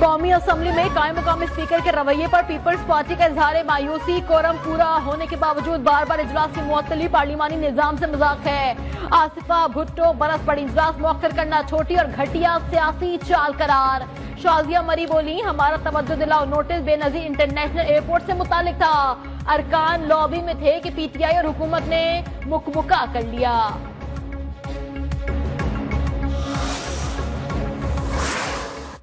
कौमी असम्बली में कायम मुकामी स्पीकर के रवैये पर पीपल्स पार्टी का इजहार मायूसी। कोरम पूरा होने के बावजूद बार बार इजलास की मुअत्तली पार्लिमानी निजाम से मजाक है। आसिफा भुट्टो बरस पड़ी, इजलास मौखर करना छोटी और घटिया सियासी चाल करार। शाजिया मरी बोली, हमारा तवज्जो दिलाओ नोटिस बेनजीर इंटरनेशनल एयरपोर्ट से मुतालिक था। अरकान लॉबी में थे कि पीटीआई और हुकूमत ने मुकमुका कर लिया।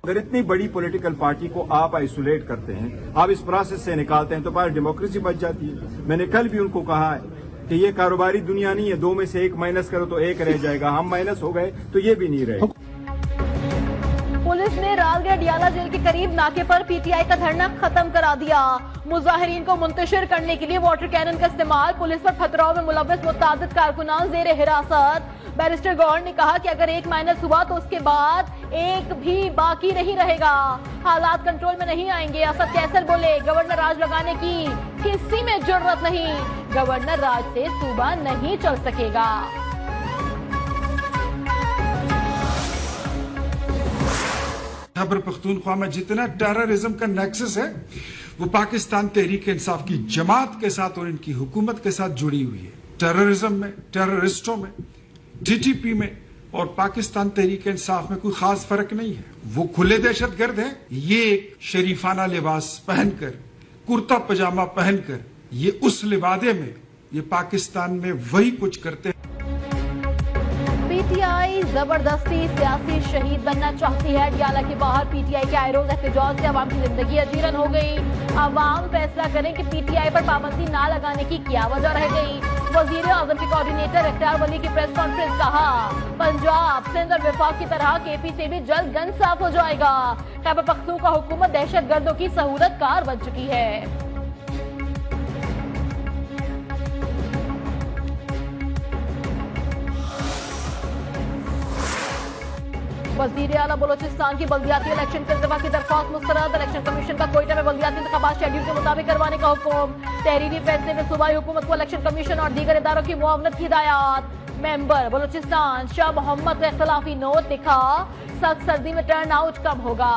अगर इतनी बड़ी पॉलिटिकल पार्टी को आप आइसोलेट करते हैं, आप इस प्रोसेस से निकालते हैं, तो पार्टी डेमोक्रेसी बच जाती है। मैंने कल भी उनको कहा है कि ये कारोबारी दुनिया नहीं है, 2 में से 1 माइनस करो तो 1 रह जाएगा। हम माइनस हो गए तो ये भी नहीं रहे। पुलिस ने राजगढ़ डियाला जेल के करीब नाके पर पीटीआई का धरना खत्म करा दिया। मुजाहिरीन को मुंतशिर करने के लिए वाटर कैनन का इस्तेमाल। पुलिस पर पथराव में मुलव्वस मुतादिद कारकुनान जेर हिरासत। बैरिस्टर गौर ने कहा कि अगर 1 माइनस हुआ तो उसके बाद 1 भी बाकी नहीं रहेगा। हालात कंट्रोल में नहीं आएंगे। असद कैसर बोले, गवर्नर राज लगाने की किसी में जरूरत नहीं। गवर्नर राज से सूबा नहीं चल सकेगा। खैबर पख्तूनख्वा में जितना टेररिज्म का नेक्सस है वो पाकिस्तान तहरीक इंसाफ की जमात के साथ और इनकी हुकूमत के साथ जुड़ी हुई है। टेररिज्म में, टेररिस्टों में, टीटीपी में और पाकिस्तान तहरीक इंसाफ में कोई खास फर्क नहीं है। वो खुले दहशतगर्द है। ये एक शरीफाना लिबास पहनकर, कुर्ता पजामा पहनकर, ये उस लिबादे में ये पाकिस्तान में वही कुछ करते हैं। पीटीआई जबरदस्ती सियासी शहीद बनना चाहती है। डियाला के बाहर पीटीआई के आयरोज एहतजाज से आवाम की जिंदगी अजीरन हो गई। आवाम फैसला करें कि पीटीआई पर पाबंदी ना लगाने की क्या वजह रह गई। वजीर आजम के कोऑर्डिनेटर इख्तियार वली की प्रेस कॉन्फ्रेंस, कहा पंजाब, सिंध और विफाक की तरह केपी से भी जल्द गन साफ हो जाएगा। खैबर पख्तूनख्वा हुकूमत दहशतगर्दों की सहूलत कार बन चुकी है। वजीर आला बलोचिस्तान की बल्दियाती इलेक्शन के इल्तवा की दरख्वास्त मुस्तरद। इलेक्शन कमीशन का कोयटा में बल्दियाती इंतखाबात शेड्यूल के मुताबिक करवाने का हुक्म। तहरीरी फैसले में सूबाई हुकूमत को इलेक्शन कमीशन और दीगर इदारों की मुआवनत की हिदायत। मेंबर बलोचिस्तान शाह मोहम्मद का इख्तलाफी नोट लिखा, सख्त सर्दी में टर्न आउट कम होगा।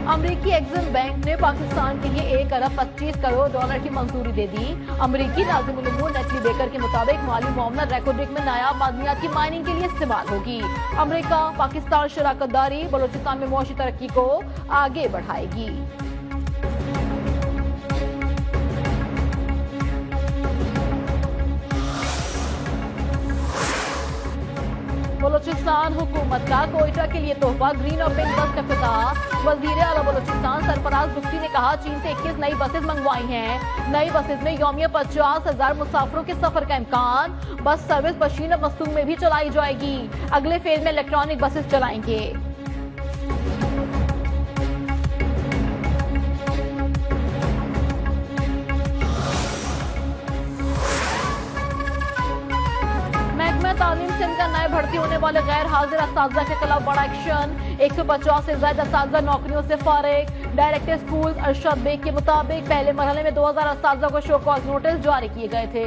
अमरीकी एक्सिम बैंक ने पाकिस्तान के लिए $1 अरब 25 करोड़ की मंजूरी दे दी। अमरीकी नाज़िमुल उमूर नेटली बेकर के मुताबिक माली मुआवनत रेकोर्डिक में नायाब मादनियात की माइनिंग के लिए इस्तेमाल होगी। अमरीका पाकिस्तान शराकतदारी बलोचिस्तान में मुआशी तरक्की को आगे बढ़ाएगी। बलोचिस्तान हुकूमत का कोयटा के लिए तोहफा, ग्रीन और पिंक बस का इफ्तिताह। वजीर आला बलोचिस्तान सरफराज बुख्ती ने कहा, चीन से 21 नई बसेस मंगवाई हैं। नई बसेस में यौमिया 50,000 मुसाफिरों के सफर का इम्कान। बस सर्विस बशीर मस्तूम में भी चलाई जाएगी। अगले फेज में इलेक्ट्रॉनिक बसेस चलाएंगे। तालीम सिंध का नए भर्ती होने वाले गैर हाजिर असातिज़ा के खिलाफ बड़ा एक्शन। 150 से ज्यादा असातिज़ा नौकरियों से फारिग। डायरेक्टर स्कूल अरशद बेग के मुताबिक पहले मरहले में 2000 असातिज़ा को शो कॉज नोटिस जारी किए गए थे।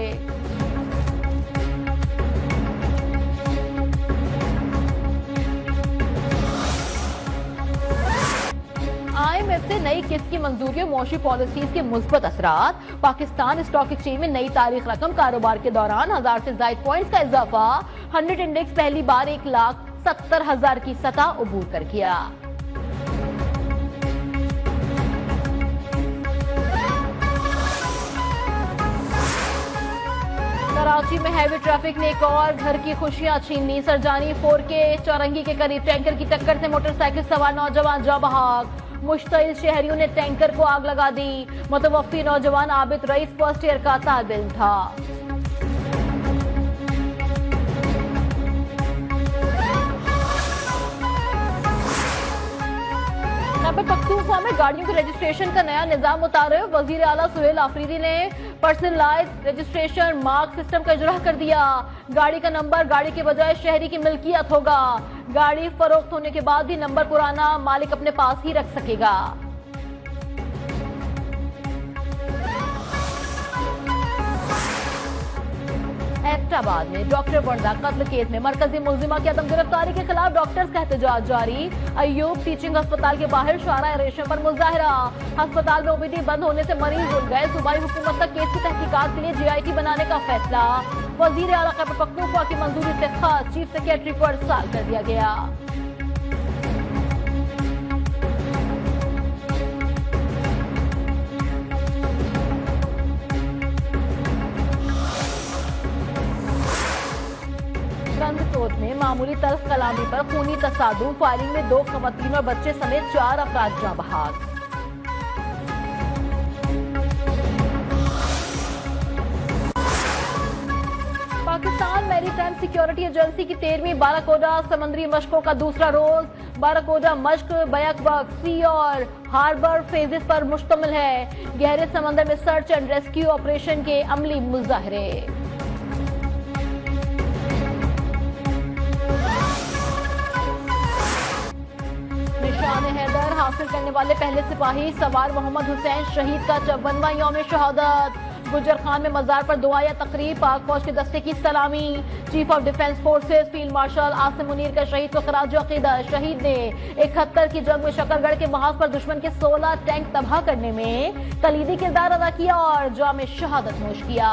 IMF से नई किस्त की मंजूरी और मौशी पॉलिसीज के मुस्बत असरात। पाकिस्तान स्टॉक एक्सचेंज में नई तारीख रकम कारोबार के दौरान 1000 से ज्यादा पॉइंट्स का इजाफा। 100 इंडेक्स पहली बार 1,70,000 की सतह अबूर कर गया। कराची में हैवी ट्रैफिक ने एक और घर की खुशियां छीन ली। सरजानी 4K चौरंगी के करीब टैंकर की टक्कर से मोटरसाइकिल सवार नौजवान जा बहाक। मुश्तइल शहरियों ने टैंकर को आग लगा दी। मुतवफ्फी नौजवान आबिद रईस फर्स्ट ईयर का तालिब इल्म था। खैबर पख्तूनख्वा में गाड़ियों के रजिस्ट्रेशन का नया निजाम मुतारिफ। वजीर आला सुहेल आफरीदी ने पर्सनलाइज्ड रजिस्ट्रेशन मार्क सिस्टम का इजरा कर दिया। गाड़ी का नंबर गाड़ी के बजाय शहरी की मिल्कियत होगा। गाड़ी फरोख्त होने के बाद भी नंबर पुराना मालिक अपने पास ही रख सकेगा। एबटाबाद में डॉक्टर बंडा कत्ल केस में मरकजी मुलजिमा की अदम गिरफ्तारी के खिलाफ डॉक्टर्स का एहतजाज जारी। अयूब टीचिंग अस्पताल के बाहर शारा रेशम पर मुजाहरा। अस्पताल में ओपीडी बंद होने से मरीज उड़ गए। सूबाई हुकूमत का केस की तहकीकात के लिए जीआईटी बनाने का फैसला। वजीर आला खैबर पख्तूनख्वा की मंजूरी से खास चीफ सेक्रेटरी को अरसाल कर दिया गया। कोर्ट में मामूली तल्ख कलामी पर खूनी तसादुम। फायरिंग में 2 खवातीन और बच्चे समेत 4 अफराद जाँ बहक। पाकिस्तान मैरीटाइम सिक्योरिटी एजेंसी की 13वीं बाराकोडा समंदरी मशकों का दूसरा रोज। बाराकोडा मश्क बैक वक्त सी और हार्बर फेजेस पर मुश्तमिल है। गहरे समंदर में सर्च एंड रेस्क्यू ऑपरेशन के अमली मुजाहरे। निशान हैदर हासिल करने वाले पहले सिपाही सवार मोहम्मद हुसैन शहीद का 54वां यौम शहादत। गुजर खान में मजार पर दुआ या तकरीब। पाक फौज के दस्ते की सलामी। Chief of defence forces field marshal Asim Munir का शहीद को खराज अकीदत। शहीद ने 71 की जंग में शकरगढ़ के महाज पर दुश्मन के 16 टैंक तबाह करने में कलीदी किरदार अदा किया और जाम शहादत नोश किया।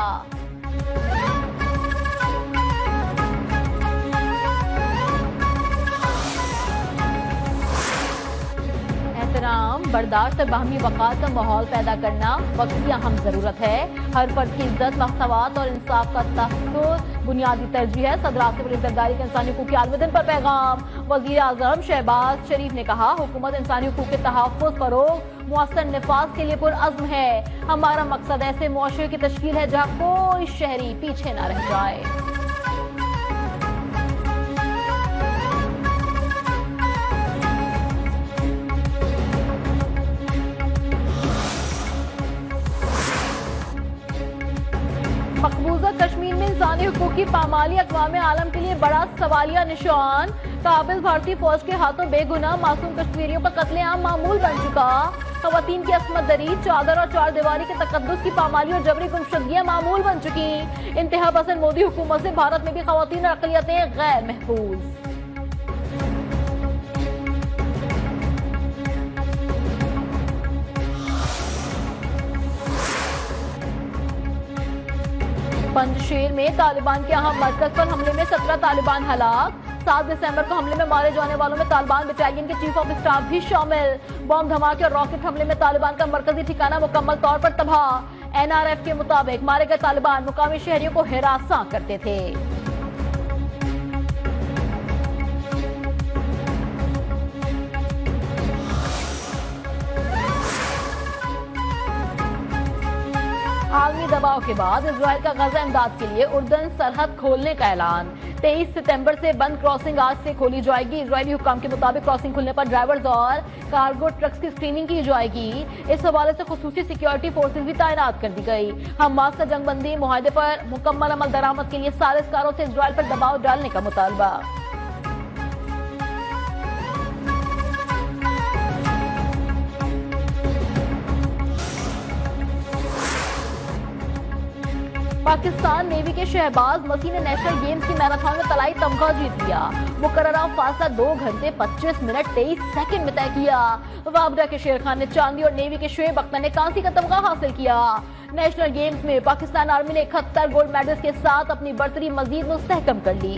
एहतराम बर्दाश्त और बाहमी वक़ार का माहौल पैदा करना वक्त की अहम जरूरत है। हर फर्द की इज्जत, मसवात और इंसाफ का तहफ़्फ़ुज़ बुनियादी तरजीह है। सदर आसिफ अली ज़रदारी के इंसानी हकूक़ के आलमी दिन पर पैगाम। वज़ीर आज़म शहबाज शरीफ ने कहा, हुकूमत इंसानी हकूक़ के तहफ़्फ़ुज़, फ़रोग़, मुअस्सर निफ़ाज़ के लिए पुरअज़्म है। हमारा मकसद ऐसे मुआशरे की तश्कील है जहाँ कोई शहरी पीछे न रह जाए। मकबूजा कश्मीर में इंसानी हुकूक की पामाली अक़वामे आलम के लिए बड़ा सवालिया निशान। काबिल भारतीय फौज के हाथों बेगुनाह मासूम कश्मीरियों का कत्लेआम मामूल बन चुका। खवातीन की असमत दरी, चादर और चार दीवारी के तकद्दुस की पामाली और जबरी गुमशुदगियां मामूल बन चुकी। इंतहा पसंद मोदी हुकूमत से भारत में भी खवातीन और अक़लियतें गैर महफूज। पंजशेर में तालिबान के अहम मरकज पर हमले में 17 तालिबान हलाक। 7 दिसंबर को हमले में मारे जाने वालों में तालिबान बटालियन के चीफ ऑफ स्टाफ भी शामिल। बम धमाके और रॉकेट हमले में तालिबान का मरकजी ठिकाना मुकम्मल तौर पर तबाह। NRF के मुताबिक मारे गए तालिबान मुकामी शहरियों को हिरासा करते थे। आलमी दबाव के बाद इजराइल का गजा इमदाद के लिए उर्दन सरहद खोलने का ऐलान। 23 सितंबर से बंद क्रॉसिंग आज से खोली जाएगी। इजरायली हुक्काम के मुताबिक क्रॉसिंग खुलने पर ड्राइवर्स और कार्गो ट्रक्स की स्क्रीनिंग की जाएगी। इस हवाले से खुसूसी सिक्योरिटी फोर्सेज भी तैनात कर दी गई। हमास का जंगबंदी मुआहदे पर मुकम्मल अमल दरामद के लिए साजिशकारों से इजराइल पर दबाव डालने का मुतालबा। पाकिस्तान नेवी के शहबाज मसीह ने नेशनल गेम्स की मैराथन में तलाई तमगा जीत लिया। मुकर्ररा फासला 2 घंटे 25 मिनट 23 सेकंड में तय किया। वाबरा के शेर खान ने चांदी और नेवी के शुएब अख्तर ने कांसी का तमगा हासिल किया। नेशनल गेम्स में पाकिस्तान आर्मी ने 71 गोल्ड मेडल्स के साथ अपनी बर्तरी मजीद मुस्तहकम कर ली।